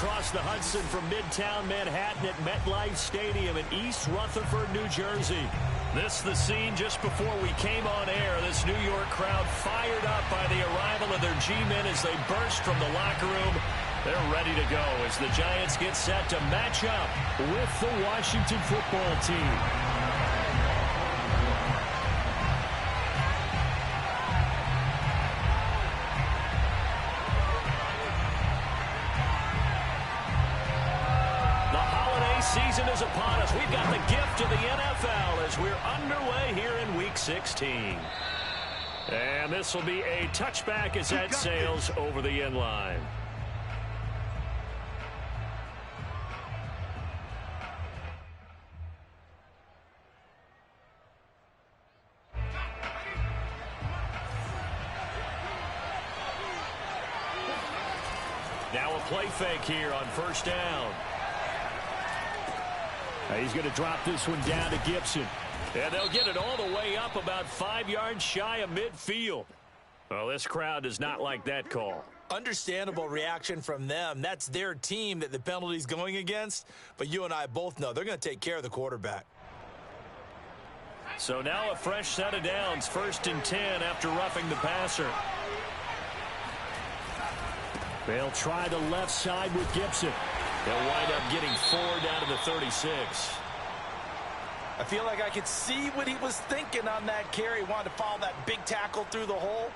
across the Hudson from Midtown Manhattan at MetLife Stadium in East Rutherford, New Jersey. This is the scene just before we came on air. This New York crowd fired up by the arrival of their G-men as they burst from the locker room. They're ready to go as the Giants get set to match up with the Washington football team. Season is upon us. We've got the gift of the NFL as we're underway here in Week 16. And this will be a touchback as that sails over the end line. Now a play fake here on first down. He's going to drop this one down to Gibson. And they'll get it all the way up about 5 yards shy of midfield. Well, this crowd does not like that call. Understandable reaction from them. That's their team that the penalty's going against. But you and I both know they're going to take care of the quarterback. So now a fresh set of downs. 1st and 10 after roughing the passer. They'll try the left side with Gibson. They'll wind up getting 4 down to the 36. I feel like I could see what he was thinking on that carry. Wanted to follow that big tackle through the hole.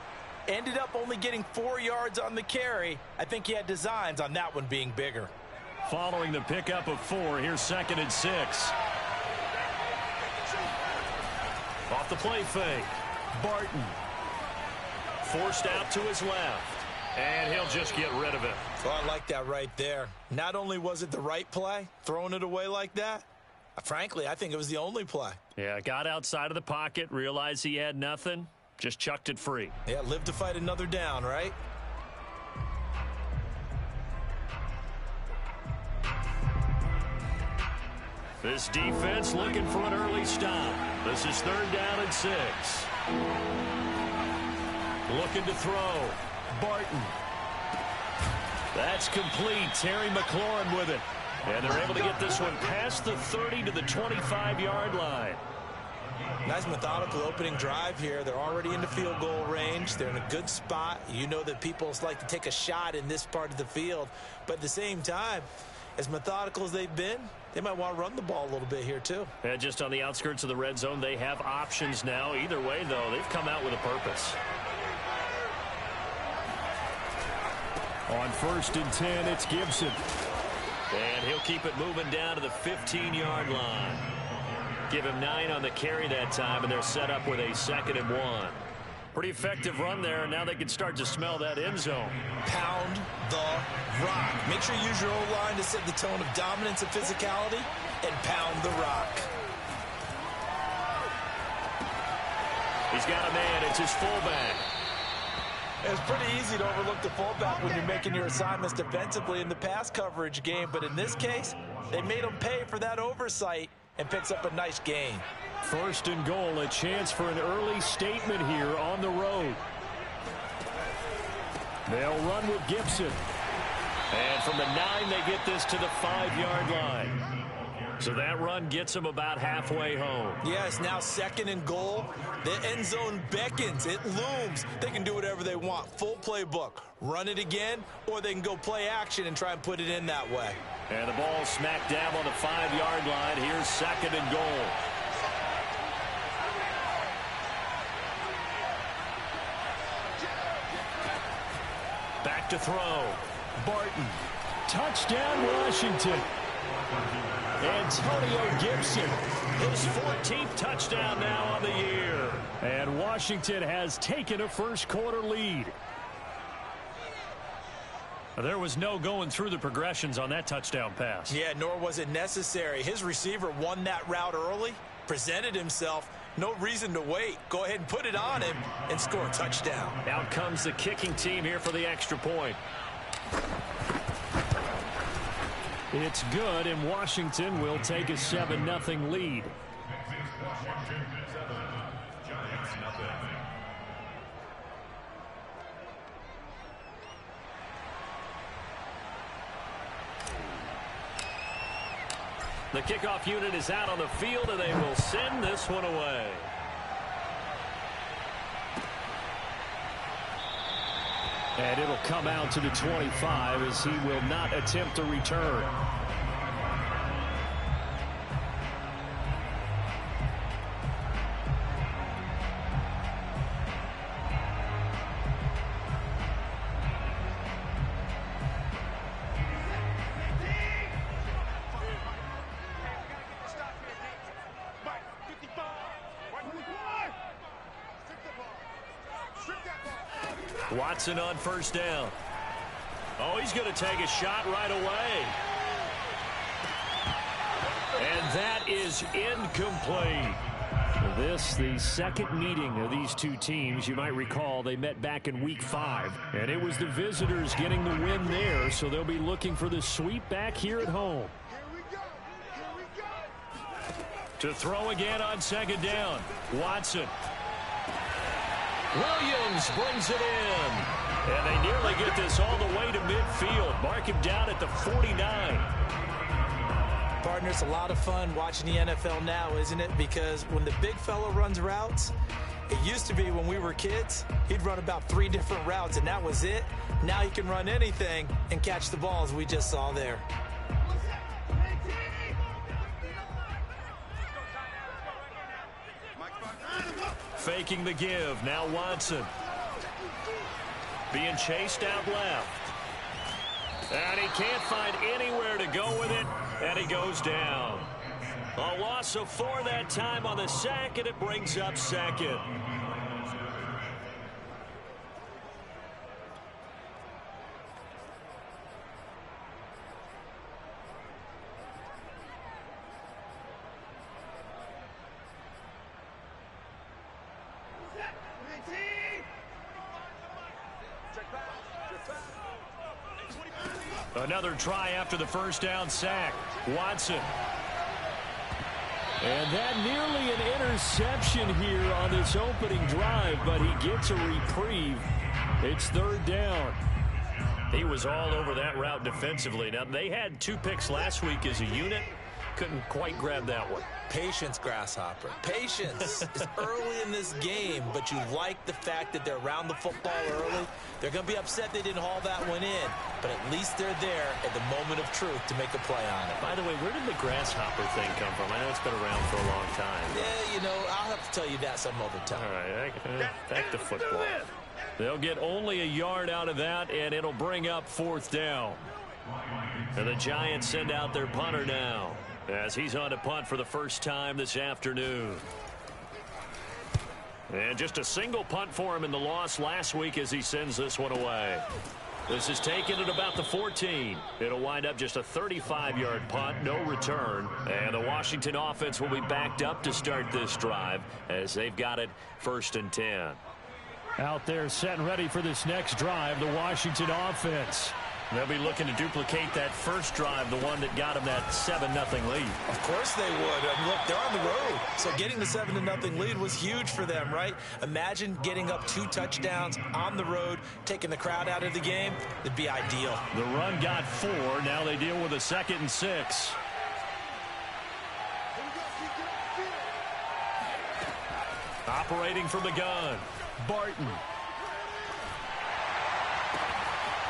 Ended up only getting 4 yards on the carry. I think he had designs on that one being bigger. Following the pickup of 4, here's 2nd and 6. Off the play fake. Barton. Forced out to his left. And he'll just get rid of it. Well, I like that right there. Not only was it the right play, throwing it away like that, frankly, I think it was the only play. Yeah, got outside of the pocket, realized he had nothing, just chucked it free. Yeah, live to fight another down, right? This defense looking for an early stop. This is 3rd down and 6. Looking to throw. Barton. That's complete. Terry McLaurin with it. And they're able to get this one past the 30 to the 25-yard line. Nice methodical opening drive here. They're already into field goal range. They're in a good spot. You know that people like to take a shot in this part of the field. But at the same time, as methodical as they've been, they might want to run the ball a little bit here too. And just on the outskirts of the red zone, they have options now. Either way, though, they've come out with a purpose. On 1st and 10, it's Gibson. And he'll keep it moving down to the 15-yard line. Give him 9 on the carry that time, and they're set up with a 2nd and 1. Pretty effective run there, and now they can start to smell that end zone. Pound the rock. Make sure you use your O-line to set the tone of dominance and physicality, and pound the rock. He's got a man. It's his fullback. It's pretty easy to overlook the fullback when you're making your assignments defensively in the pass coverage game. But in this case, they made him pay for that oversight and picks up a nice gain. 1st and goal, a chance for an early statement here on the road. They'll run with Gibson. And from the 9, they get this to the 5-yard line. So that run gets them about halfway home. Yes, now 2nd and goal. The end zone beckons. It looms. They can do whatever they want. Full playbook. Run it again, or they can go play action and try and put it in that way. And the ball smack dab on the 5-yard line. Here's 2nd and goal. Back to throw. Barton. Touchdown, Washington. Antonio Gibson, his 14th touchdown now on the year. And Washington has taken a first-quarter lead. There was no going through the progressions on that touchdown pass. Yeah, nor was it necessary. His receiver won that route early, presented himself. No reason to wait. Go ahead and put it on him and score a touchdown. Out comes the kicking team here for the extra point. It's good, and Washington will take a 7-0 lead. The kickoff unit is out on the field, and they will send this one away. And it'll come out to the 25 as he will not attempt a return. Watson on first down. Oh, he's going to take a shot right away. And that is incomplete. This, the second meeting of these two teams. You might recall they met back in Week 5. And it was the visitors getting the win there, so they'll be looking for the sweep back here at home. To throw again on second down. Watson. Williams brings it in. And they nearly get this all the way to midfield. Mark him down at the 49. Partner, it's a lot of fun watching the NFL now, isn't it? Because when the big fella runs routes, it used to be when we were kids, he'd run about 3 different routes, and that was it. Now he can run anything and catch the balls we just saw there. Faking the give. Now Watson. Being chased out left. And he can't find anywhere to go with it. And he goes down. A loss of 4 that time on the sack, and it brings up second. Another try after the first down sack. Watson. And that nearly an interception here on this opening drive, but he gets a reprieve. It's third down. He was all over that route defensively. Now, they had 2 picks last week as a unit. Couldn't quite grab that one. Patience, Grasshopper. Patience. It's early in this game, but you like the fact that they're around the football early. They're going to be upset they didn't haul that one in, but at least they're there at the moment of truth to make a play on it. By the way, where did the grasshopper thing come from? I know it's been around for a long time. Yeah, you know, I'll have to tell you that some other time. All right, back to football. They'll get only a yard out of that, and it'll bring up 4th down. And the Giants send out their punter now, as he's on to punt for the first time this afternoon. And just a single punt for him in the loss last week as he sends this one away. This is taken at about the 14. It'll wind up just a 35-yard punt, no return. And the Washington offense will be backed up to start this drive as they've got it 1st and 10. Out there set and ready for this next drive, the Washington offense. They'll be looking to duplicate that first drive, the one that got them that 7-0 lead. Of course they would. Look, they're on the road, so getting the 7-0 lead was huge for them, right? Imagine getting up 2 touchdowns on the road, taking the crowd out of the game. It'd be ideal. The run got 4. Now they deal with a 2nd and 6. Operating from the gun, Barton.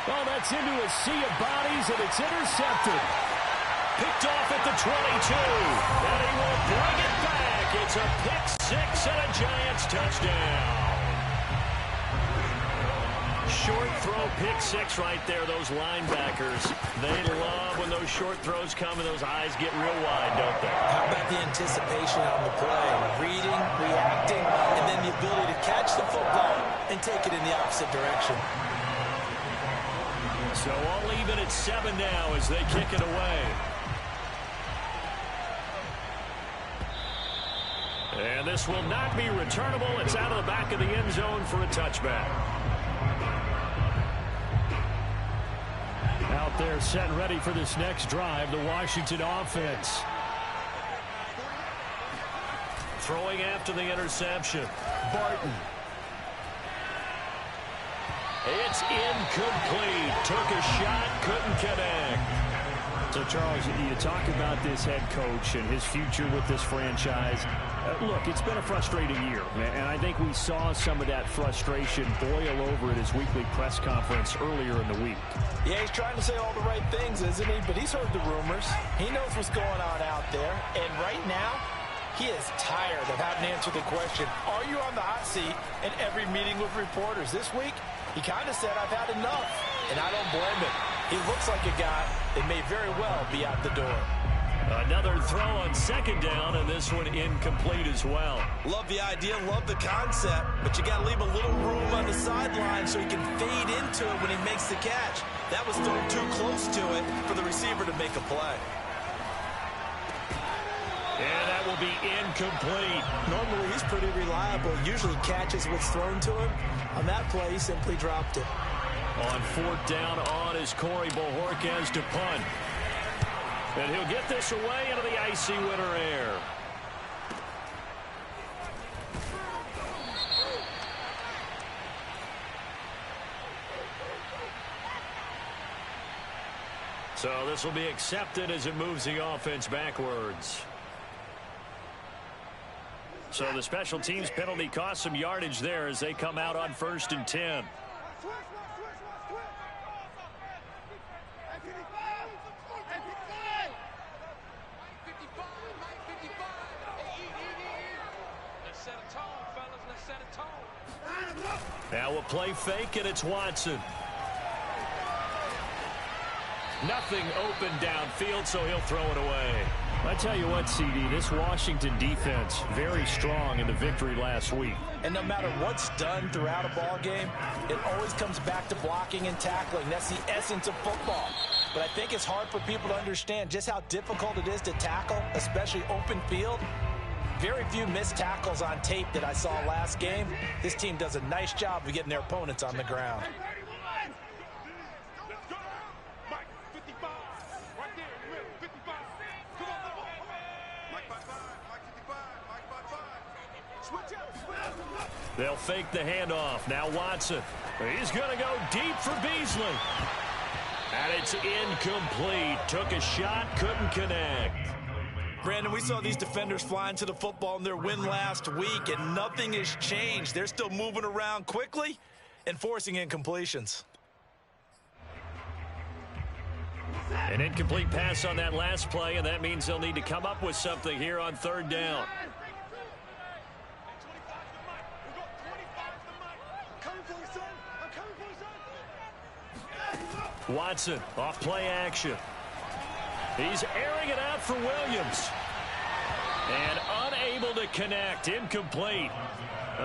Oh, that's into a sea of bodies, and it's intercepted. Picked off at the 22. And he will bring it back. It's a pick-6 and a Giants touchdown. Short throw, pick-6 right there. Those linebackers, they love when those short throws come and those eyes get real wide, don't they? How about the anticipation on the play? Reading, reacting, and then the ability to catch the football and take it in the opposite direction. So all even at 7 now as they kick it away. And this will not be returnable. It's out of the back of the end zone for a touchback. Out there set and ready for this next drive, the Washington offense. Throwing after the interception, Barton. It's incomplete. Took a shot, couldn't connect. So, Charles, you talk about this head coach and his future with this franchise. Look, it's been a frustrating year, and I think we saw some of that frustration boil over at his weekly press conference earlier in the week. Yeah, he's trying to say all the right things, isn't he? But he's heard the rumors. He knows what's going on out there. And right now, he is tired of having to answer the question, are you on the hot seat in every meeting with reporters? This week, he kind of said, I've had enough. And I don't blame him. He looks like a guy that may very well be out the door. Another throw on second down, and this one incomplete as well. Love the idea, love the concept, but you got to leave a little room on the sideline so he can fade into it when he makes the catch. That was thrown too close to it for the receiver to make a play. And that will be incomplete. Normally, he's pretty reliable. Usually catches what's thrown to him. On that play, he simply dropped it. On fourth down on is Corey Bojorquez to punt. And he'll get this away into the icy winter air. So this will be accepted as it moves the offense backwards. So the special teams penalty cost some yardage there as they come out on 1st and 10. Now we'll play fake, and it's Watson. Nothing open downfield, so he'll throw it away. I tell you what, CD, this Washington defense, very strong in the victory last week. And no matter what's done throughout a ball game, it always comes back to blocking and tackling. That's the essence of football. But I think it's hard for people to understand just how difficult it is to tackle, especially open field. Very few missed tackles on tape that I saw last game. This team does a nice job of getting their opponents on the ground. They'll fake the handoff. Now Watson. He's going to go deep for Beasley. And it's incomplete. Took a shot, couldn't connect. Brandon, we saw these defenders flying to the football in their win last week, and nothing has changed. They're still moving around quickly and forcing incompletions. An incomplete pass on that last play, and that means they'll need to come up with something here on 3rd down. Watson off play action. He's airing it out for Williams. And unable to connect. Incomplete.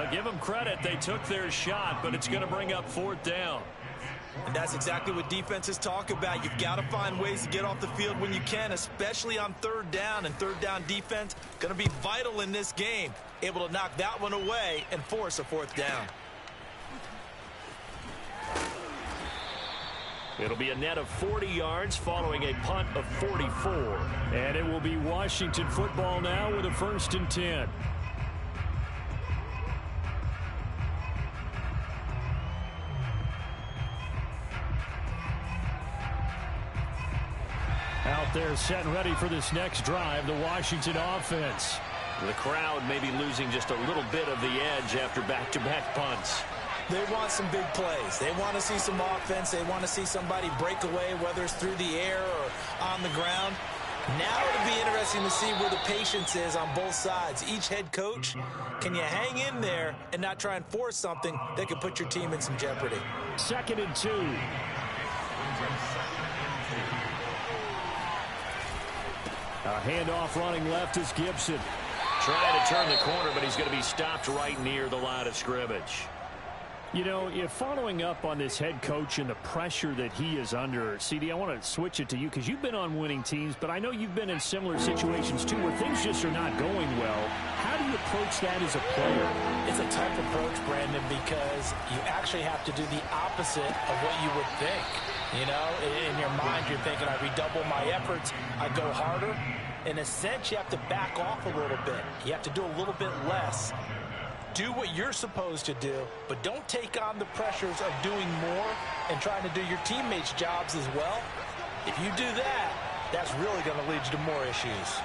Give them credit. They took their shot, but it's going to bring up 4th down. And that's exactly what defenses talk about. You've got to find ways to get off the field when you can, especially on 3rd down. And 3rd down defense going to be vital in this game. Able to knock that one away and force a 4th down. It'll be a net of 40 yards following a punt of 44. And it will be Washington football now with a 1st and 10. Out there set and ready for this next drive, the Washington offense. The crowd may be losing just a little bit of the edge after back-to-back punts. They want some big plays. They want to see some offense. They want to see somebody break away, whether it's through the air or on the ground. Now it'll be interesting to see where the patience is on both sides. Each head coach, can you hang in there and not try and force something that could put your team in some jeopardy? 2nd and 2. A handoff running left is Gibson. Trying to turn the corner, but he's going to be stopped right near the line of scrimmage. You know, following up on this head coach and the pressure that he is under, CD, I want to switch it to you because you've been on winning teams, but I know you've been in similar situations too where things just are not going well. How do you approach that as a player? It's a tough approach, Brandon, because you actually have to do the opposite of what you would think. You know, in your mind, you're thinking, I redouble my efforts, I go harder. In a sense, you have to back off a little bit. You have to do a little bit less. Do what you're supposed to do, but don't take on the pressures of doing more and trying to do your teammates' jobs as well. If you do that, that's really going to lead you to more issues.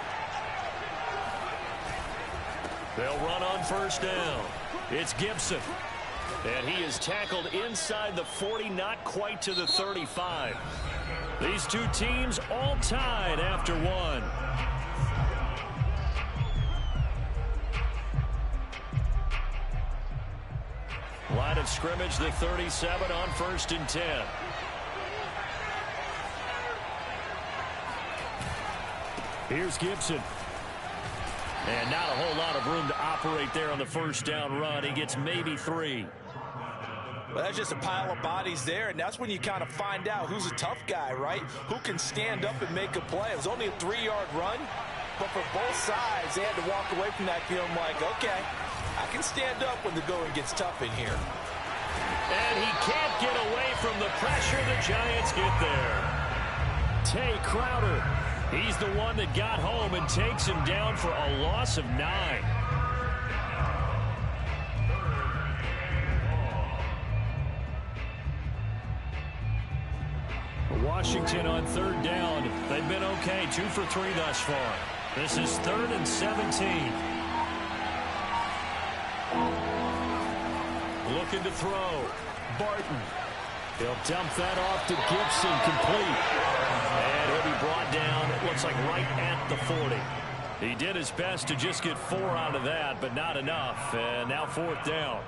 They'll run on first down. It's Gibson. And he is tackled inside the 40, not quite to the 35. These two teams all tied after one. Line of scrimmage, the 37 on 1st and 10. Here's Gibson. And not a whole lot of room to operate there on the first down run. He gets maybe 3. Well, that's just a pile of bodies there, and that's when you kind of find out who's a tough guy, right? Who can stand up and make a play. It was only a 3-yard run, but for both sides, they had to walk away from that feeling like, okay, I can stand up when the going gets tough in here. And he can't get away from the pressure. The Giants get there. Tay Crowder, he's the one that got home and takes him down for a loss of 9. Washington on 3rd down. They've been okay, 2 for 3 thus far. This is 3rd and 17. Looking to throw. Barton. He'll dump that off to Gibson, complete. And he'll be brought down, it looks like right at the 40. He did his best to just get 4 out of that, but not enough. And now 4th down.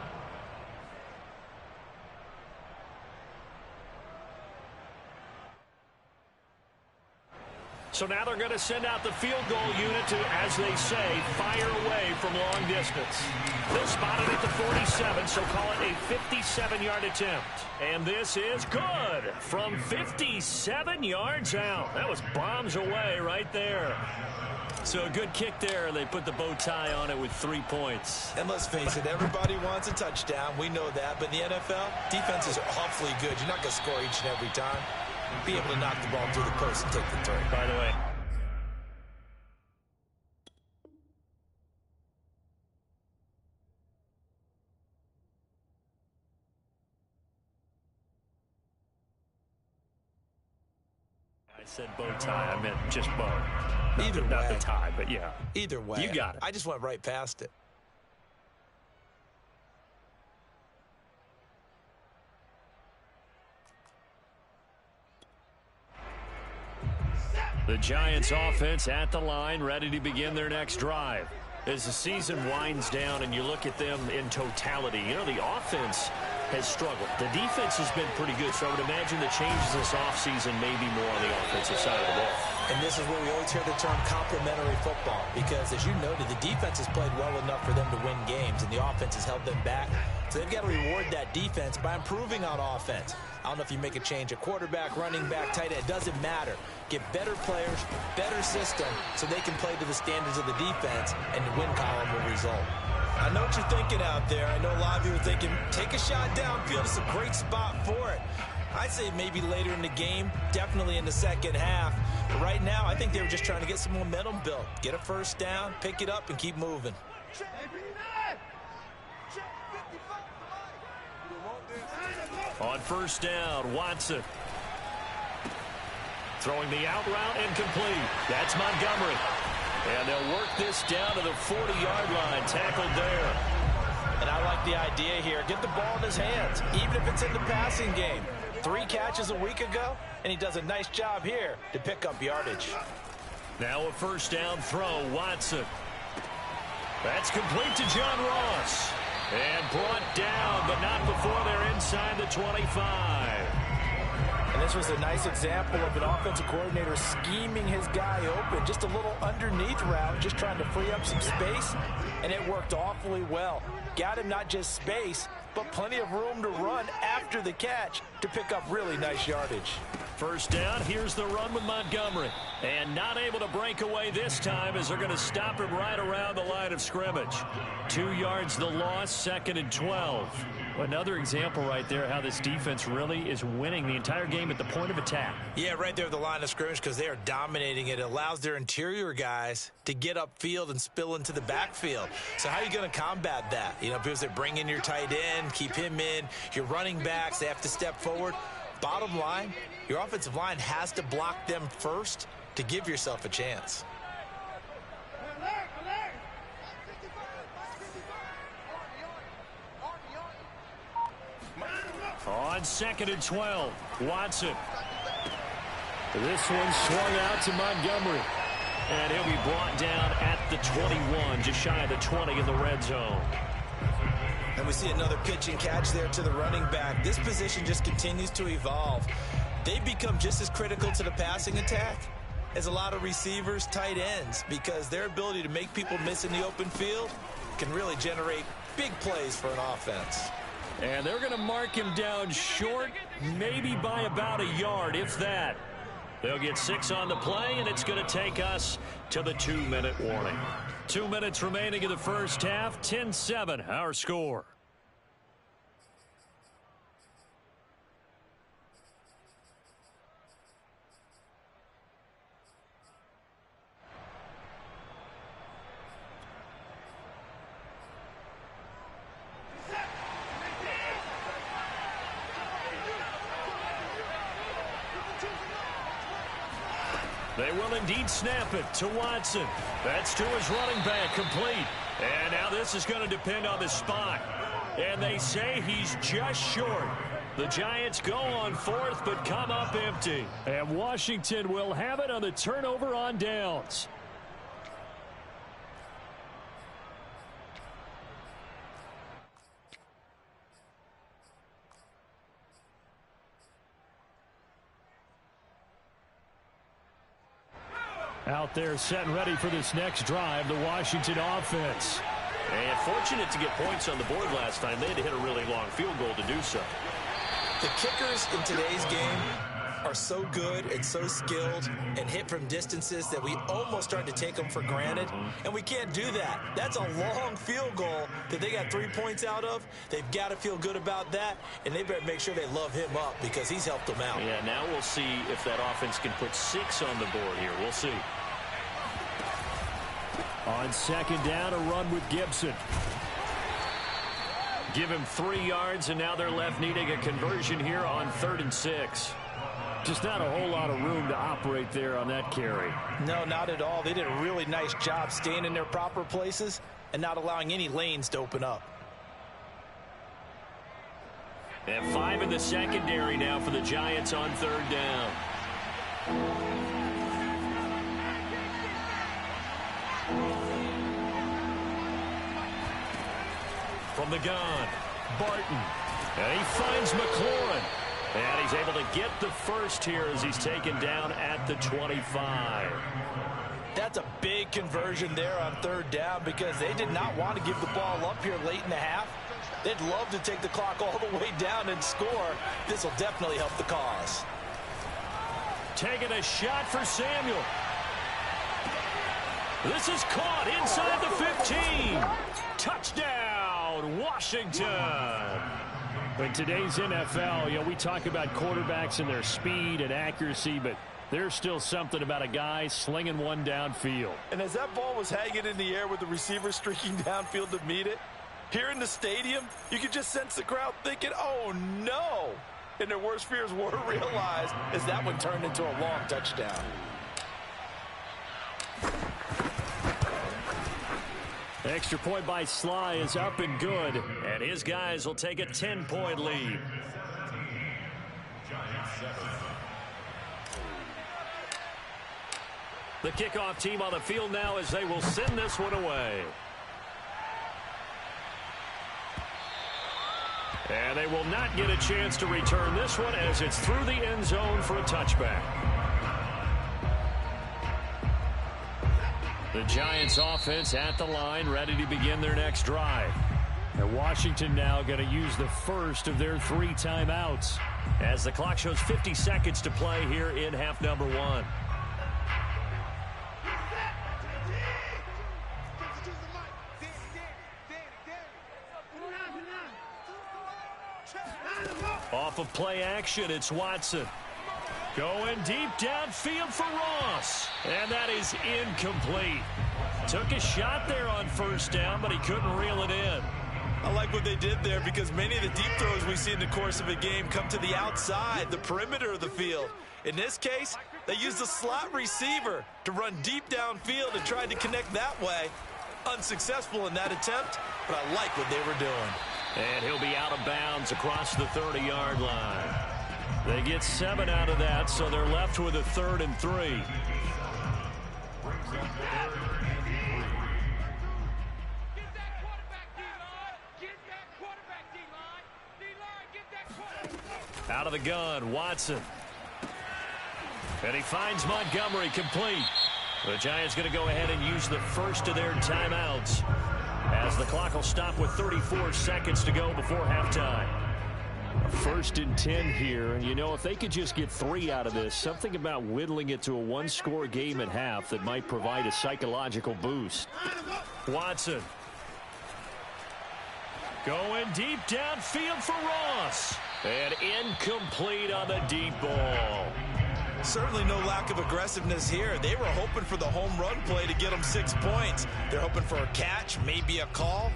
So now they're going to send out the field goal unit to, as they say, fire away from long distance. They'll spot it at the 47, so call it a 57-yard attempt. And this is good from 57 yards out. That was bombs away right there. So a good kick there. They put the bow tie on it with 3 points. And let's face it, everybody wants a touchdown. We know that. But in the NFL, defenses are awfully good. You're not going to score each and every time. Be able to knock the ball through the post and take the throw. By the way, I said bow tie. I meant just bow. Either way. Not the tie, but yeah. Either way. You got it. I just went right past it. The Giants offense at the line, ready to begin their next drive. As the season winds down and you look at them in totality, you know, the offense has struggled. The defense has been pretty good, so I would imagine the changes this offseason may be more on the offensive side of the ball. And this is where we always hear the term complementary football, because as you noted, the defense has played well enough for them to win games, and the offense has held them back. So they've got to reward that defense by improving on offense. I don't know if you make a change at quarterback, running back, tight end. It doesn't matter. Get better players, better system, so they can play to the standards of the defense, and the win column will result. I know what you're thinking out there. I know a lot of you are thinking, take a shot downfield. It's a great spot for it. I'd say maybe later in the game, definitely in the second half. But right now, I think they were just trying to get some momentum built. Get a first down, pick it up, and keep moving. On first down, Watson. Throwing the out route and complete. That's Montgomery. And they'll work this down to the 40-yard line. Tackled there. And I like the idea here. Get the ball in his hands, even if it's in the passing game. 3 catches a week ago, and he does a nice job here to pick up yardage. Now a first down throw, Watson. That's complete to John Ross. And brought down, but not before they're inside the 25. And this was a nice example of an offensive coordinator scheming his guy open. Just a little underneath route, just trying to free up some space, and it worked awfully well. Got him not just space, but plenty of room to run after the catch to pick up really nice yardage. First down, here's the run with Montgomery. And not able to break away this time as they're going to stop him right around the line of scrimmage. 2 yards the loss, 2nd and 12. Another example right there how this defense really is winning the entire game at the point of attack. Yeah, right there at the line of scrimmage, because they are dominating it. It allows their interior guys to get upfield and spill into the backfield. So how are you going to combat that? You know, because they bring in your tight end, keep him in. Your running backs, they have to step forward. Bottom line, your offensive line has to block them first to give yourself a chance. On 2nd and 12, Watson. This one swung out to Montgomery. And he'll be brought down at the 21, just shy of the 20 in the red zone. And we see another pitch and catch there to the running back. This position just continues to evolve. They become just as critical to the passing attack as a lot of receivers, tight ends, because their ability to make people miss in the open field can really generate big plays for an offense. And they're going to mark him down short, maybe by about a yard, if that. They'll get 6 on the play, and it's going to take us to the 2-minute warning. 2 minutes remaining in the first half, 10-7, our score. They will indeed snap it to Watson. That's to his running back, complete. And now this is going to depend on the spot. And they say he's just short. The Giants go on 4th, but come up empty. And Washington will have it on the turnover on downs. Out there set and ready for this next drive, the Washington offense. And fortunate to get points on the board last time. They had to hit a really long field goal to do so. The kickers in today's game are so good and so skilled and hit from distances that we almost start to take them for granted. And we can't do that. That's a long field goal that they got 3 points out of. They've got to feel good about that, and they better make sure they love him up because he's helped them out. Yeah, now we'll see if that offense can put 6 on the board here. We'll see. On 2nd down, a run with Gibson. Give him 3 yards, and now they're left needing a conversion here on 3rd and 6. Just not a whole lot of room to operate there on that carry. No, not at all. They did a really nice job staying in their proper places and not allowing any lanes to open up. And 5 in the secondary now for the Giants on 3rd down. From the gun, Barton. And he finds McLaurin. And he's able to get the first here as he's taken down at the 25. That's a big conversion there on 3rd down because they did not want to give the ball up here late in the half. They'd love to take the clock all the way down and score. This will definitely help the cause. Taking a shot for Samuel. This is caught inside the 15. Touchdown, Washington. In today's NFL, we talk about quarterbacks and their speed and accuracy, but there's still something about a guy slinging one downfield. And as that ball was hanging in the air with the receiver streaking downfield to meet it, here in the stadium, you could just sense the crowd thinking, oh, no. And their worst fears were realized as that one turned into a long touchdown. Extra point by Sly is up and good, and his guys will take a 10-point lead. The kickoff team on the field now as they will send this one away. And they will not get a chance to return this one as it's through the end zone for a touchback. The Giants offense at the line, ready to begin their next drive. And Washington now going to use the first of their 3 timeouts as the clock shows 50 seconds to play here in half number 1. Off of play action, it's Watson. Going deep downfield for Ross. And that is incomplete. Took a shot there on 1st down, but he couldn't reel it in. I like what they did there because many of the deep throws we see in the course of a game come to the outside, the perimeter of the field. In this case, They used the slot receiver to run deep downfield and tried to connect that way. Unsuccessful in that attempt, but I like what they were doing. And he'll be out of bounds across the 30-yard line. They get 7 out of that, so they're left with a 3rd and 3. Out of the gun, Watson. And he finds Montgomery complete. The Giants going to go ahead and use the first of their timeouts as the clock will stop with 34 seconds to go before halftime. A 1st and 10 here. And, you know, if they could just get 3 out of this, something about whittling it to a one-score game at half that might provide a psychological boost. Watson. Going deep downfield for Ross. And incomplete on the deep ball. Certainly no lack of aggressiveness here. They were hoping for the home run play to get them 6 points. They're hoping for a catch, maybe a call,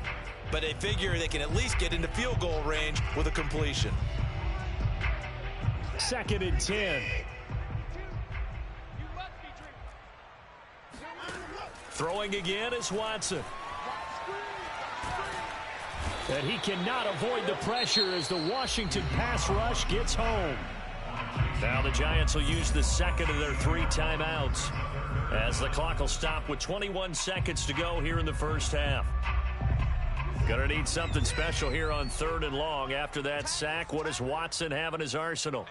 but they figure they can at least get into field goal range with a completion. 2nd and 10. Throwing again is Watson. And he cannot avoid the pressure as the Washington pass rush gets home. Now the Giants will use the 2nd of their 3 timeouts as the clock will stop with 21 seconds to go here in the first half. Gonna need something special here on 3rd and long. After that sack, what does Watson have in his arsenal?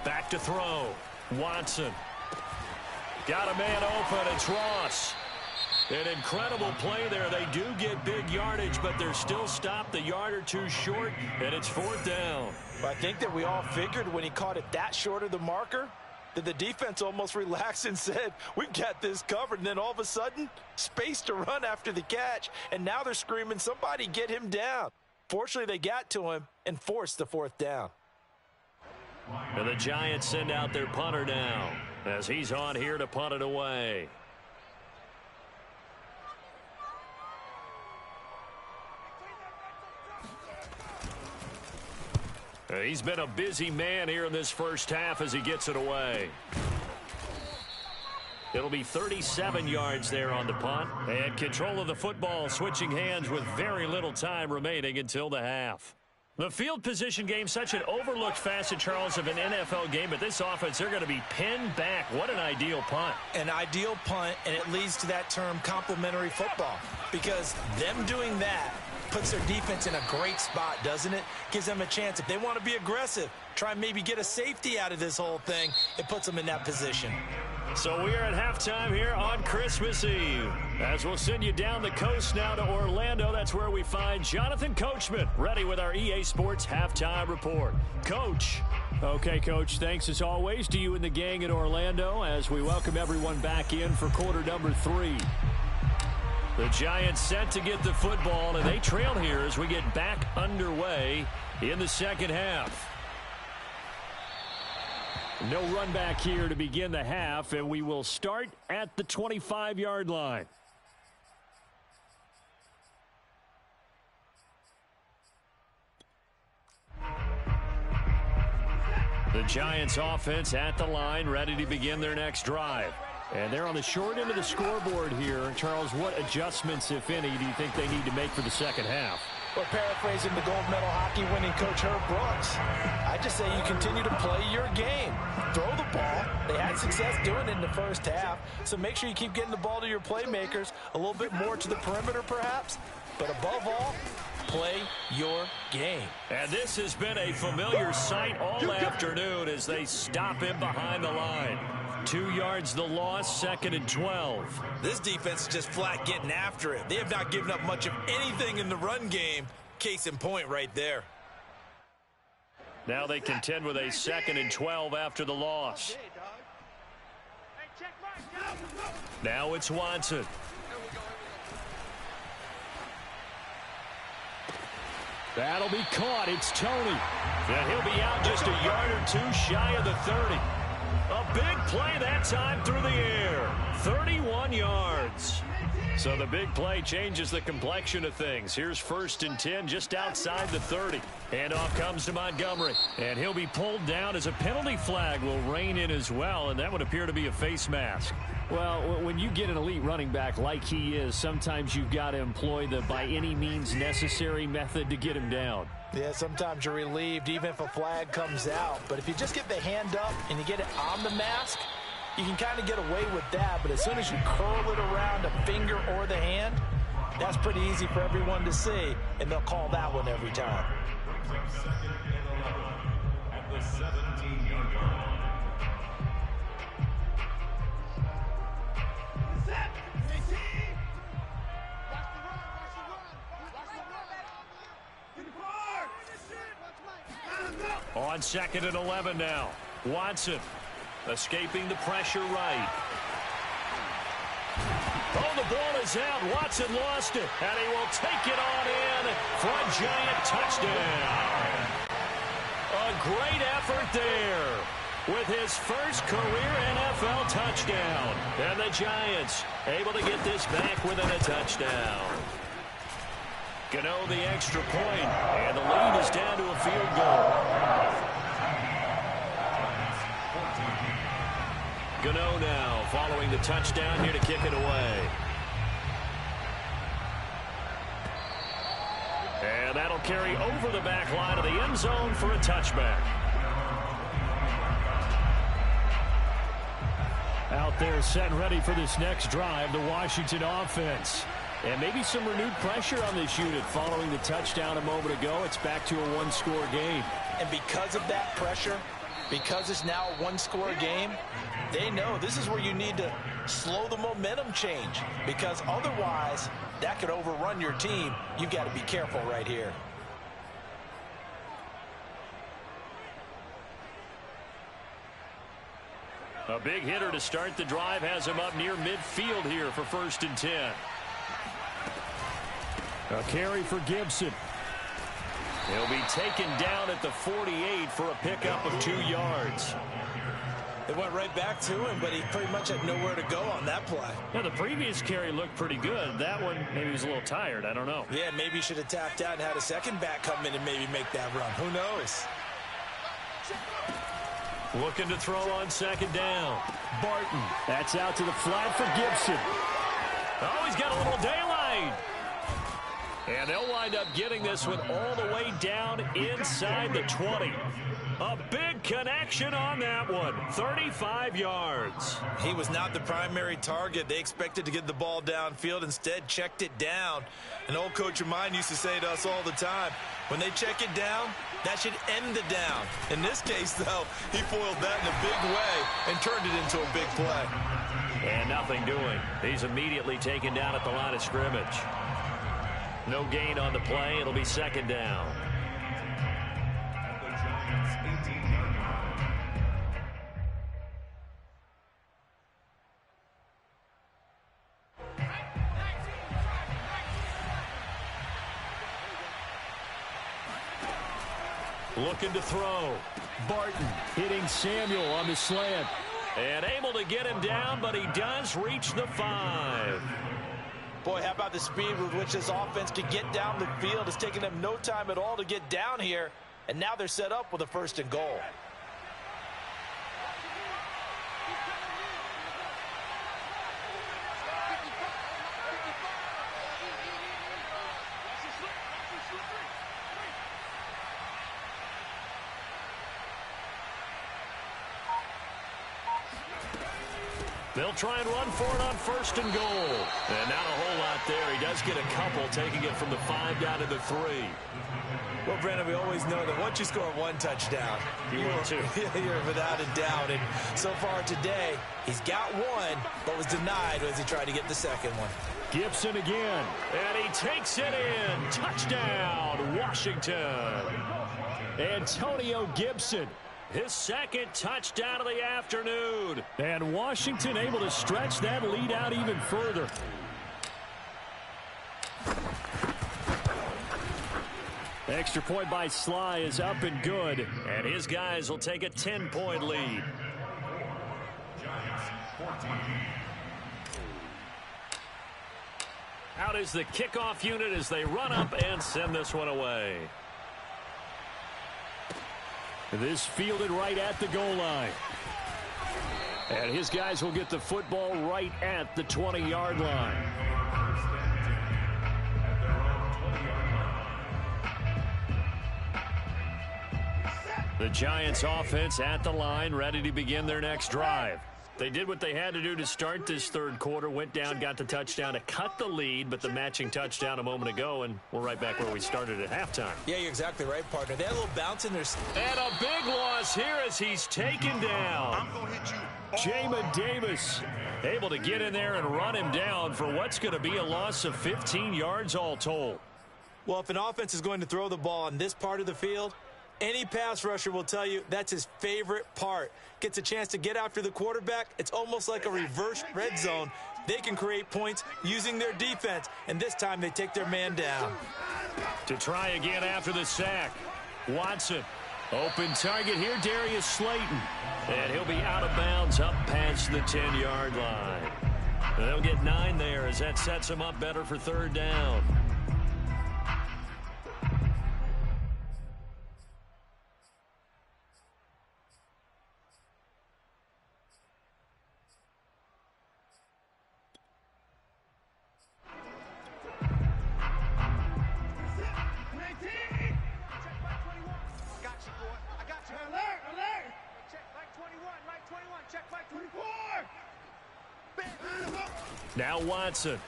Back to throw. Watson. Got a man open. It's Ross. An incredible play there. They do get big yardage, but they're still stopped a yard or 2 short, and it's 4th down. I think that we all figured when he caught it that short of the marker that the defense almost relaxed and said, we've got this covered. And then all of a sudden, space to run after the catch, and now they're screaming, somebody get him down. Fortunately, they got to him and forced the 4th down. And the Giants send out their punter now as he's on here to punt it away. He's been a busy man here in this first half as he gets it away. It'll be 37 yards there on the punt. And control of the football switching hands with very little time remaining until the half. The field position game, such an overlooked facet, Charles, of an NFL game. But this offense, they're going to be pinned back. What an ideal punt. An ideal punt, and it leads to that term complementary football. Because them doing that puts their defense in a great spot, doesn't it? Gives them a chance. If they want to be aggressive, try and maybe get a safety out of this whole thing, it puts them in that position. So we are at halftime here on Christmas Eve. As we'll send you down the coast now to Orlando. That's where we find Jonathan Coachman ready with our EA Sports Halftime Report. Coach. Okay, Coach, thanks as always to you and the gang in Orlando as we welcome everyone back in for quarter number 3. The Giants set to get the football, and they trail here as we get back underway in the second half. No run back here to begin the half, and we will start at the 25-yard line. The Giants offense at the line, ready to begin their next drive. And they're on the short end of the scoreboard here. Charles, what adjustments, if any, do you think they need to make for the second half? Well, paraphrasing the gold medal hockey winning coach Herb Brooks, I just say you continue to play your game. Throw the ball. They had success doing it in the first half, so make sure you keep getting the ball to your playmakers, a little bit more to the perimeter perhaps, but above all, play your game. And this has been a familiar sight all afternoon as they stop him behind the line. 2 yards the loss, 2nd and 12. This defense is just flat getting after it. They have not given up much of anything in the run game. Case in point right there. Now they contend with a 2nd and 12 after the loss. Now it's Watson. That'll be caught. It's Tony. And he'll be out just a yard or 2 shy of the 30. A big play that time through the air. 31 yards. So the big play changes the complexion of things. Here's 1st and 10 just outside the 30. Handoff comes to Montgomery. And he'll be pulled down as a penalty flag will rein in as well. And that would appear to be a face mask. Well, when you get an elite running back like he is, sometimes you've got to employ the by any means necessary method to get him down. Yeah, sometimes you're relieved even if a flag comes out. But if you just get the hand up and you get it on the mask, you can kind of get away with that. But as soon as you curl it around a finger or the hand, that's pretty easy for everyone to see. And they'll call that one every time. At the 17-yard line. On 2nd and 11 now. Watson escaping the pressure right. Oh, the ball is out. Watson lost it, and he will take it on in for a giant touchdown. A great effort there with his first career NFL touchdown. And the Giants able to get this back within a touchdown. Gano the extra point, and the lead is down to a field goal. Gano now following the touchdown here to kick it away. And that'll carry over the back line of the end zone for a touchback. Out there set and ready for this next drive, the Washington offense. And maybe some renewed pressure on this unit following the touchdown a moment ago. It's back to a one-score game. And because of that pressure, because it's now a one-score game, they know this is where you need to slow the momentum change, because otherwise that could overrun your team. You've got to be careful right here. A big hitter to start the drive has him up near midfield here for 1st and 10. A carry for Gibson. He'll be taken down at the 48 for a pickup of 2 yards. It went right back to him, but he pretty much had nowhere to go on that play. Yeah, the previous carry looked pretty good. That one, maybe he was a little tired. I don't know. Yeah, maybe he should have tapped out and had a second back come in and maybe make that run. Who knows? Looking to throw on 2nd down. Barton. That's out to the flat for Gibson. Oh, he's got a little daylight. And they'll wind up getting this one all the way down inside the 20. A big connection on that one. 35 yards. He was not the primary target. They expected to get the ball downfield. Instead, checked it down. An old coach of mine used to say to us all the time, when they check it down, that should end the down. In this case, though, he foiled that in a big way and turned it into a big play. And nothing doing. He's immediately taken down at the line of scrimmage. No gain on the play. It'll be 2nd down. At the Giants' 18-yard line. Looking to throw. Barton hitting Samuel on the slant. And able to get him down, but he does reach the 5. Boy, how about the speed with which this offense could get down the field? It's taken them no time at all to get down here, and now they're set up with a 1st and goal. They'll try and run for it on 1st and goal. And not a whole lot there. He does get a couple, taking it from the 5 down to the 3. Well, Brandon, we always know that once you score one touchdown, You win 2. You're without a doubt. And so far today, he's got one, but was denied as he tried to get the second one. Gibson again. And he takes it in. Touchdown, Washington. Antonio Gibson. His 2nd touchdown of the afternoon. And Washington able to stretch that lead out even further. Extra point by Sly is up and good. And his guys will take a 10-point lead. 14. Out is the kickoff unit as they run up and send this one away. This fielded right at the goal line. And his guys will get the football right at the 20-yard line. The Giants offense at the line, ready to begin their next drive. They did what they had to do to start this third quarter, went down, got the touchdown to cut the lead, but the matching touchdown a moment ago, and we're right back where we started at halftime. Yeah, you're exactly right, partner. They had a little bounce in their... And a big loss here as he's taken down. I'm going to hit you. Jamin Davis able to get in there and run him down for what's going to be a loss of 15 yards all told. Well, if an offense is going to throw the ball on this part of the field, any pass rusher will tell you that's his favorite part. Gets a chance to get after the quarterback. It's almost like a reverse red zone. They can create points using their defense, and this time they take their man down. To try again after the sack. Watson. Open target here, Darius Slayton. And he'll be out of bounds up past the 10-yard line. And they'll get 9 there as that sets him up better for third down. Now Watson.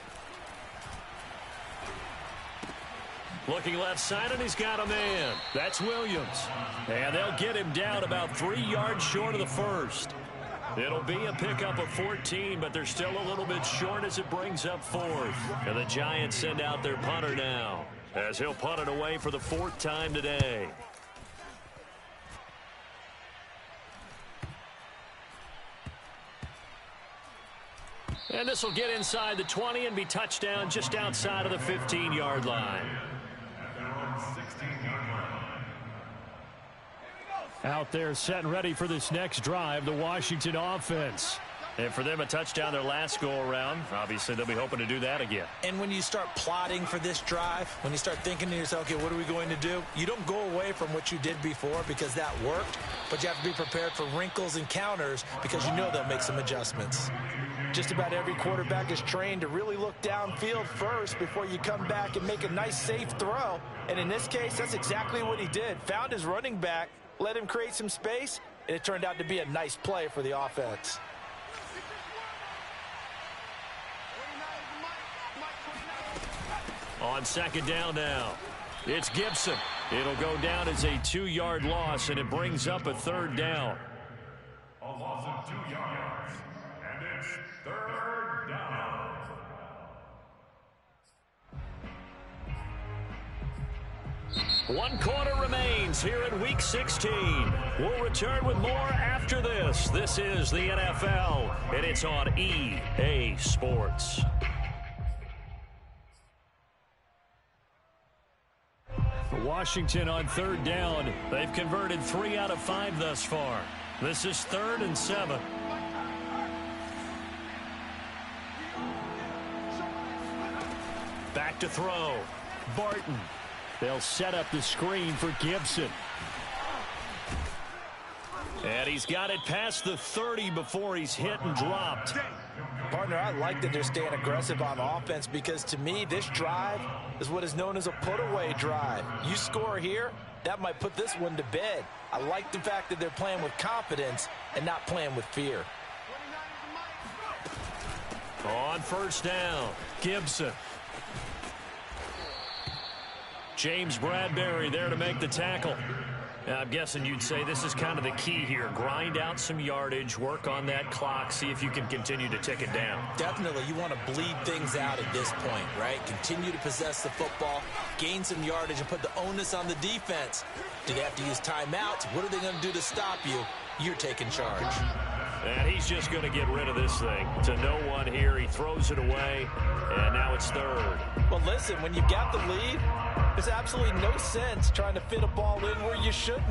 Looking left side, and he's got a man. That's Williams. And they'll get him down about 3 yards short of the first. It'll be a pickup of 14, but they're still a little bit short as it brings up fourth. And the Giants send out their punter now, as he'll punt it away for the 4th time today. And this will get inside the 20 and be touchdown just outside of the 15-yard line. Out there set and ready for this next drive, the Washington offense. And for them, a touchdown their last go-around. Obviously, they'll be hoping to do that again. And when you start plotting for this drive, when you start thinking to yourself, okay, what are we going to do? You don't go away from what you did before because that worked, but you have to be prepared for wrinkles and counters because you know they'll make some adjustments. Just about every quarterback is trained to really look downfield first before you come back and make a nice, safe throw. And in this case, that's exactly what he did. Found his running back, let him create some space, and it turned out to be a nice play for the offense. On second down now, it's Gibson. It'll go down as a 2-yard loss, and it brings up a third down. A loss of 2 yards, and it's third down. One quarter remains here in Week 16. We'll return with more after this. This is the NFL, and it's on EA Sports. Washington on third down. They've converted 3 out of 5 thus far. This is 3rd and 7. Back to throw. Barton. They'll set up the screen for Gibson. And he's got it past the 30 before he's hit and dropped. Partner, I like that they're staying aggressive on offense because to me, this drive is what is known as a put-away drive. You score here, that might put this one to bed. I like the fact that they're playing with confidence and not playing with fear. On first down, Gibson. James Bradbury there to make the tackle. Now, I'm guessing you'd say this is kind of the key here. Grind out some yardage, work on that clock, see if you can continue to tick it down. Definitely, you want to bleed things out at this point, right? Continue to possess the football, gain some yardage, and put the onus on the defense. Do they have to use timeouts? What are they going to do to stop you? You're taking charge. And he's just going to get rid of this thing. To no one here, he throws it away, and now it's third. Well, listen, when you've got the lead, there's absolutely no sense trying to fit a ball in where you shouldn't.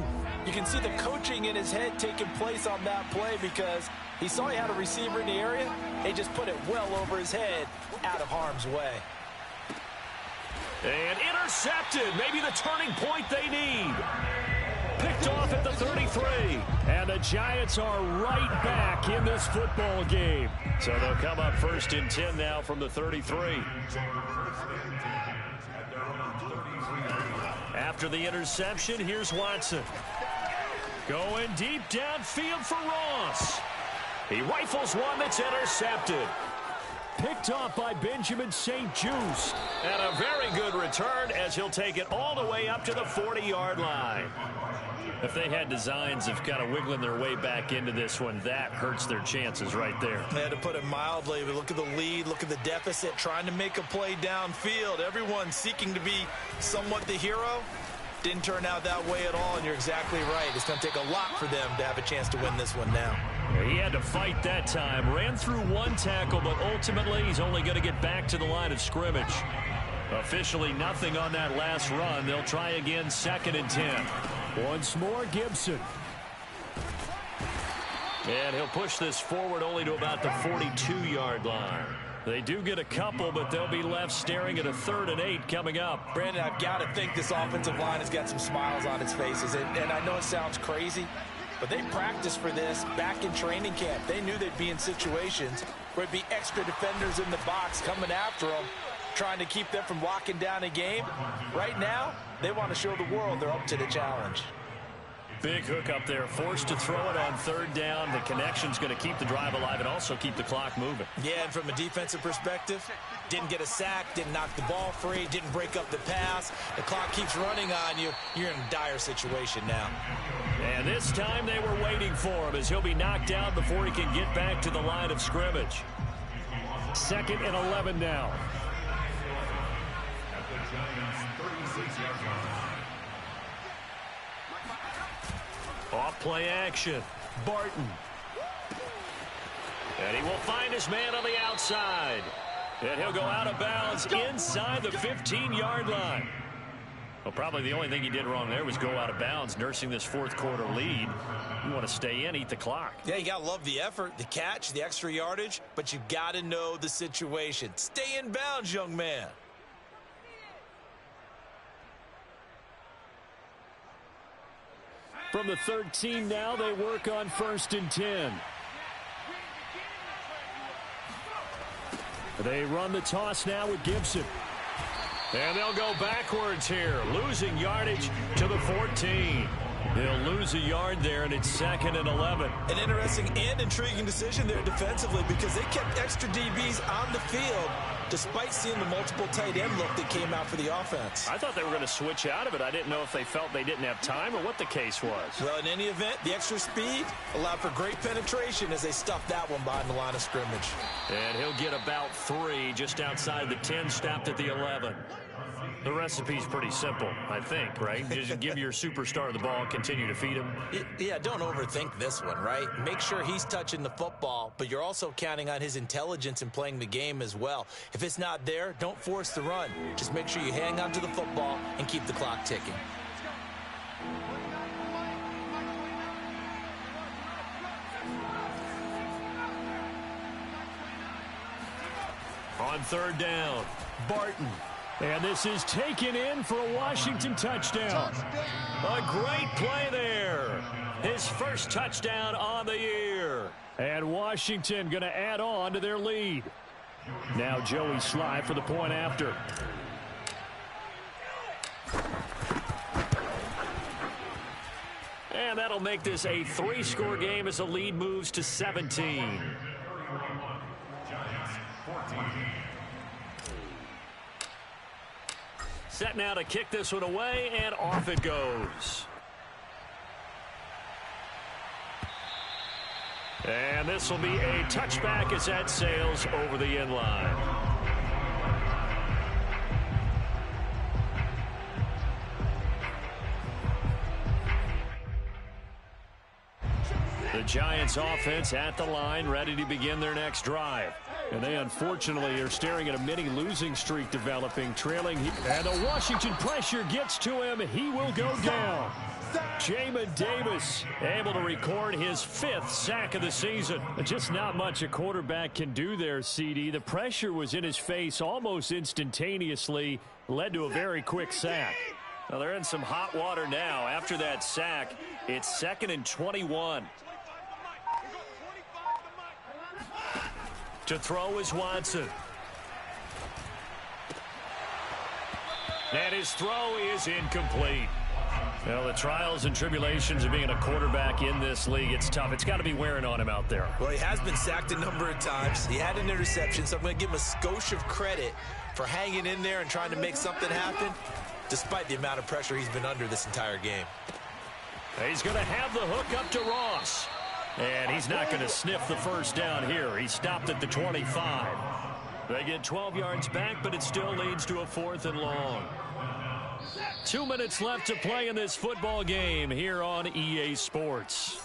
You can see the coaching in his head taking place on that play because he saw he had a receiver in the area. He just put it well over his head, out of harm's way. And intercepted. Maybe the turning point they need. Picked off at the 33. And the Giants are right back in this football game. So they'll come up 1st and 10 now from the 33. After the interception, here's Watson. Going deep downfield for Ross. He rifles one that's intercepted. Picked off by Benjamin St-Juste. And a very good return as he'll take it all the way up to the 40-yard line. If they had designs of kind of wiggling their way back into this one, that hurts their chances right there. They had to put it mildly, but look at the lead, look at the deficit, trying to make a play downfield. Everyone seeking to be somewhat the hero. Didn't turn out that way at all, and you're exactly right. It's going to take a lot for them to have a chance to win this one now. He had to fight that time. Ran through one tackle, but ultimately he's only going to get back to the line of scrimmage. Officially nothing on that last run. They'll try again 2nd and 10. Once more, Gibson. And he'll push this forward only to about the 42-yard line. They do get a couple, but they'll be left staring at a 3rd and 8 coming up. Brandon, I've got to think this offensive line has got some smiles on its faces. And I know it sounds crazy, but they practiced for this back in training camp. They knew they'd be in situations where it'd be extra defenders in the box coming after them, trying to keep them from locking down a game. Right now, they want to show the world they're up to the challenge. Big hook up there, forced to throw it on 3rd down. The connection's going to keep the drive alive and also keep the clock moving. Yeah, and from a defensive perspective, didn't get a sack, didn't knock the ball free, didn't break up the pass. The clock keeps running on you. You're in a dire situation now. And this time they were waiting for him as he'll be knocked down before he can get back to the line of scrimmage. 2nd and 11 now. Off play action. Barton. And he will find his man on the outside. And he'll go out of bounds inside the 15-yard line. Well, probably the only thing he did wrong there was go out of bounds, nursing this 4th quarter lead. You want to stay in, eat the clock. Yeah, you got to love the effort, the catch, the extra yardage, but you got to know the situation. Stay in bounds, young man. From the 13 now, they work on 1st and 10. They run the toss now with Gibson. And they'll go backwards here, losing yardage to the 14. They'll lose a yard there, and it's 2nd and 11. An interesting and intriguing decision there defensively because they kept extra DBs on the field despite seeing the multiple tight end look that came out for the offense. I thought they were going to switch out of it. I didn't know if they felt they didn't have time or what the case was. Well, in any event, the extra speed allowed for great penetration as they stuffed that one behind the line of scrimmage. And he'll get about 3 just outside the 10, stopped at the 11. The recipe's pretty simple, I think, right? Just give your superstar the ball, continue to feed him. Yeah, don't overthink this one, right? Make sure he's touching the football, but you're also counting on his intelligence in playing the game as well. If it's not there, don't force the run. Just make sure you hang on to the football and keep the clock ticking. On 3rd down, Barton. And this is taken in for a Washington touchdown. A great play there. His first touchdown on the year. And Washington going to add on to their lead. Now Joey Sly for the point after. And that'll make this a 3-score game as the lead moves to 17. Set now to kick this one away, and off it goes. And this will be a touchback as that sails over the end line. The Giants offense at the line, ready to begin their next drive. And they unfortunately are staring at a mini losing streak developing, trailing. And the Washington pressure gets to him. He will go down. Jamin Davis able to record his 5th sack of the season. Just not much a quarterback can do there, CD. The pressure was in his face almost instantaneously, led to a very quick sack. Well, they're in some hot water now. After that sack, it's 2nd and 21. To throw is Watson. And his throw is incomplete. Well, the trials and tribulations of being a quarterback in this league, it's tough. It's got to be wearing on him out there. Well, he has been sacked a number of times. He had an interception, so I'm going to give him a skosh of credit for hanging in there and trying to make something happen, despite the amount of pressure he's been under this entire game. He's going to have the hook up to Ross. And he's not going to sniff the first down here. He stopped at the 25. They get 12 yards back, but it still leads to a 4th and long. 2 minutes left to play in this football game here on EA Sports.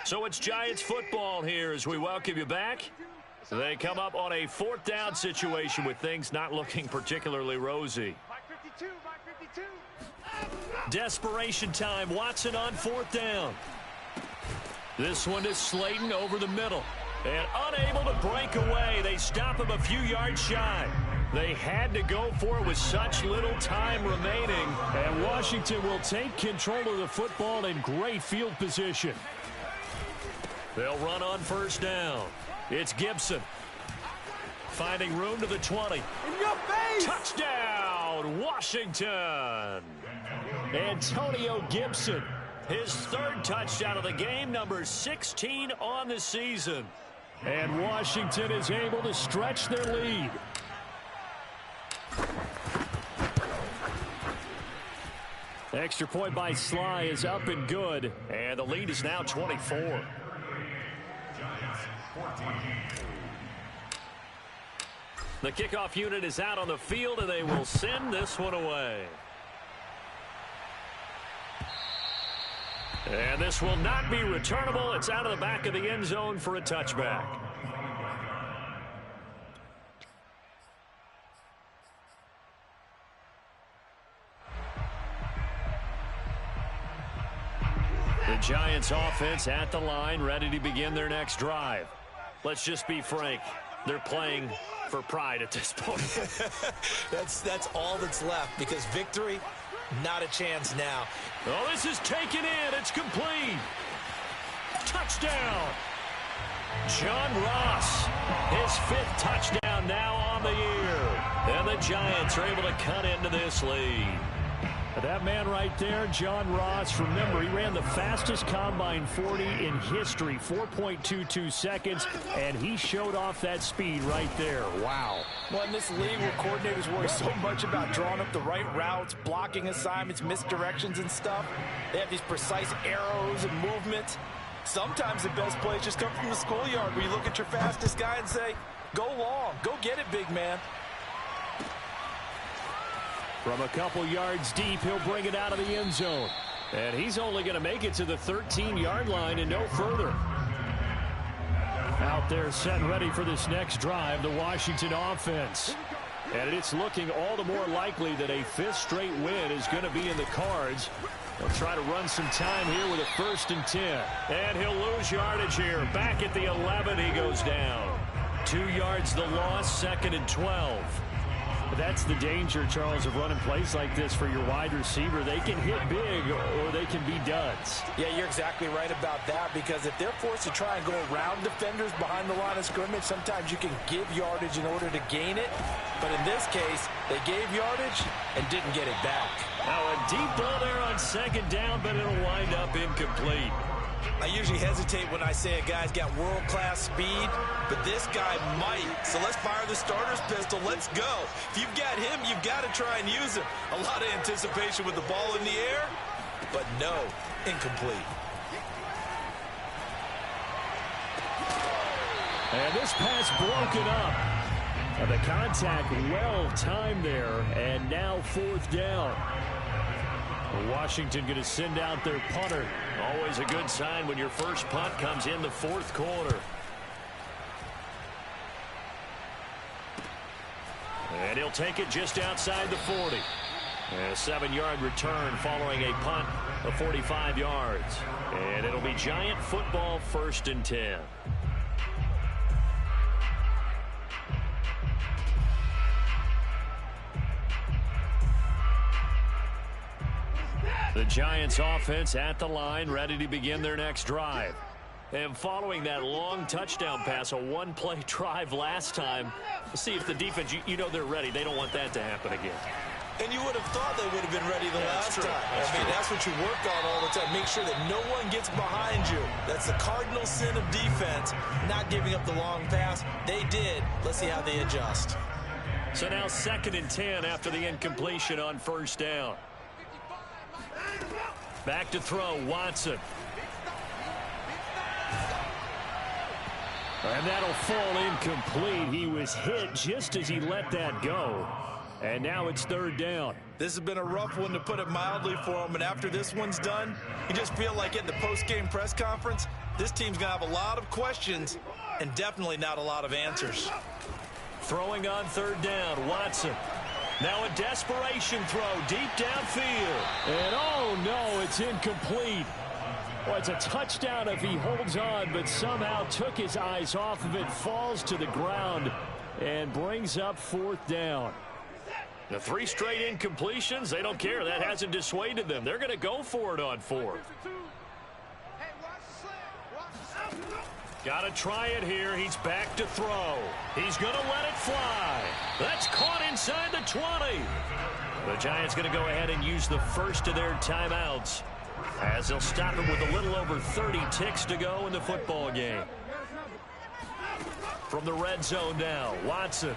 So it's Giants football here as we welcome you back. They come up on a 4th down situation with things not looking particularly rosy. Desperation time. Watson on 4th down. This one is Slayton over the middle. And unable to break away. They stop him a few yards shy. They had to go for it with such little time remaining. And Washington will take control of the football in great field position. They'll run on 1st down. It's Gibson. Finding room to the 20. In your face! Touchdown, Washington! Antonio Gibson, his 3rd touchdown of the game, number 16 on the season. And Washington is able to stretch their lead. Extra point by Sly is up and good. And the lead is now 24. The kickoff unit is out on the field, and they will send this one away. And this will not be returnable. It's out of the back of the end zone for a touchback. The Giants offense at the line, ready to begin their next drive. Let's just be frank. They're playing for pride at this point. That's all that's left, because victory, not a chance now. Oh, this is taken in. It's complete. Touchdown. John Ross, his 5th touchdown now on the year. And the Giants are able to cut into this lead. That man right there, John Ross, remember, he ran the fastest combine 40 in history, 4.22 seconds, and he showed off that speed right there. Wow. Well, in this league where coordinators worry so much about drawing up the right routes, blocking assignments, misdirections and stuff, they have these precise arrows and movements. Sometimes the best plays just come from the schoolyard where you look at your fastest guy and say, go long, go get it, big man. From a couple yards deep, he'll bring it out of the end zone. And he's only going to make it to the 13-yard line and no further. Out there set and ready for this next drive, the Washington offense. And it's looking all the more likely that a 5th straight win is going to be in the cards. They'll try to run some time here with a 1st and 10. And he'll lose yardage here. Back at the 11, he goes down. 2 yards the loss, 2nd and 12. That's the danger, Charles, of running plays like this for your wide receiver. They can hit big or they can be duds. Yeah, you're exactly right about that, because if they're forced to try and go around defenders behind the line of scrimmage, sometimes you can give yardage in order to gain it. But in this case, they gave yardage and didn't get it back. Now a deep ball there on 2nd down, but it'll wind up incomplete. I usually hesitate when I say a guy's got world-class speed, but this guy might. So let's fire the starter's pistol. Let's go. If you've got him, you've got to try and use him. A lot of anticipation with the ball in the air, but no, incomplete. And this pass broken up. The contact well timed there, and now fourth down. Washington going to send out their punter. Always a good sign when your first punt comes in the fourth quarter. And he'll take it just outside the 40. A 7-yard return following a punt of 45 yards. And it'll be Giant football, 1st and 10. The Giants offense at the line, ready to begin their next drive. And following that long touchdown pass, a one-play drive last time, see if the defense, you know they're ready. They don't want that to happen again. And you would have thought they would have been ready the last time. That's what you work on all the time. Make sure that no one gets behind you. That's the cardinal sin of defense, not giving up the long pass. They did. Let's see how they adjust. So now 2nd and 10 after the incompletion on 1st down. Back to throw, Watson. And that'll fall incomplete. He was hit just as he let that go. And now it's 3rd down. This has been a rough one, to put it mildly, for him. And after this one's done, you just feel like at the post-game press conference, this team's going to have a lot of questions and definitely not a lot of answers. Throwing on 3rd down, Watson. Now a desperation throw deep downfield. And oh no, it's incomplete. Well, it's a touchdown if he holds on, but somehow took his eyes off of it, falls to the ground, and brings up 4th down. The 3 straight incompletions, they don't care. That hasn't dissuaded them. They're going to go for it on 4th. Got to try it here. He's back to throw. He's going to let it fly. That's caught inside the 20. The Giants going to go ahead and use the first of their timeouts, as they'll stop it with a little over 30 ticks to go in the football game. From the red zone now, Watson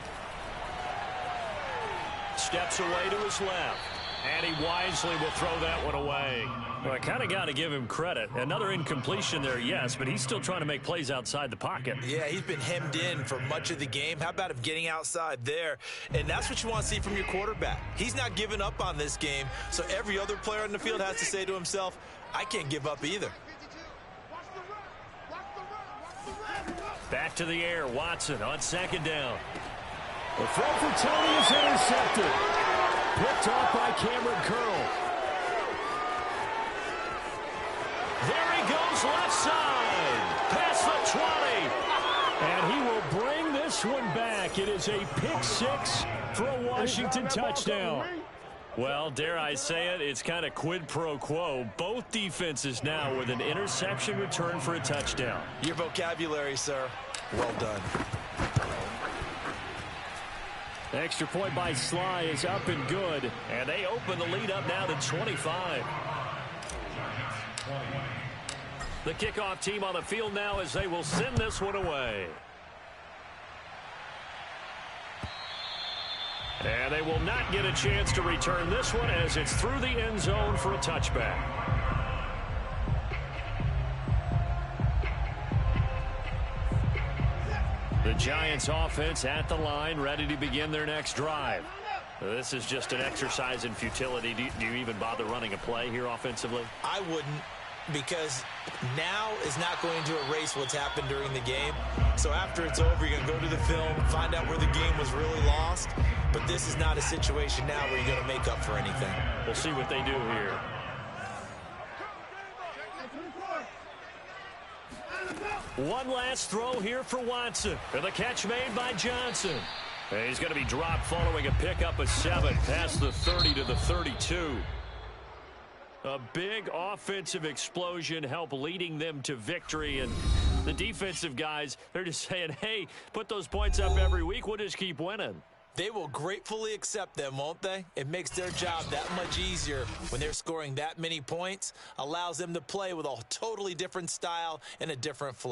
steps away to his left, and he wisely will throw that one away. Well, I kind of got to give him credit. Another incompletion there, yes, but he's still trying to make plays outside the pocket. Yeah, he's been hemmed in for much of the game. How about him getting outside there? And that's what you want to see from your quarterback. He's not giving up on this game, so every other player in the field has to say to himself, I can't give up either. Back to the air, Watson on 2nd down. The throw for Tony is intercepted. Picked off by Cameron Curl. There he goes, left side. Past the 20. And he will bring this one back. It is a pick 6 for a Washington touchdown. Well, dare I say it, it's kind of quid pro quo. Both defenses now with an interception return for a touchdown. Your vocabulary, sir. Well done. The extra point by Sly is up and good. And they open the lead up now to 25. The kickoff team on the field now as they will send this one away. And they will not get a chance to return this one as it's through the end zone for a touchback. The Giants offense at the line, ready to begin their next drive. This is just an exercise in futility. Do you even bother running a play here offensively? I wouldn't, because now is not going to erase what's happened during the game. So after it's over, you're going to go to the film, find out where the game was really lost. But this is not a situation now where you're going to make up for anything. We'll see what they do here. One last throw here for Watson. And the catch made by Johnson. And he's going to be dropped following a pickup of 7 past the 30 to the 32. A big offensive explosion helped leading them to victory. And the defensive guys, they're just saying, hey, put those points up every week. We'll just keep winning. They will gratefully accept them, won't they? It makes their job that much easier when they're scoring that many points. Allows them to play with a totally different style and a different flow.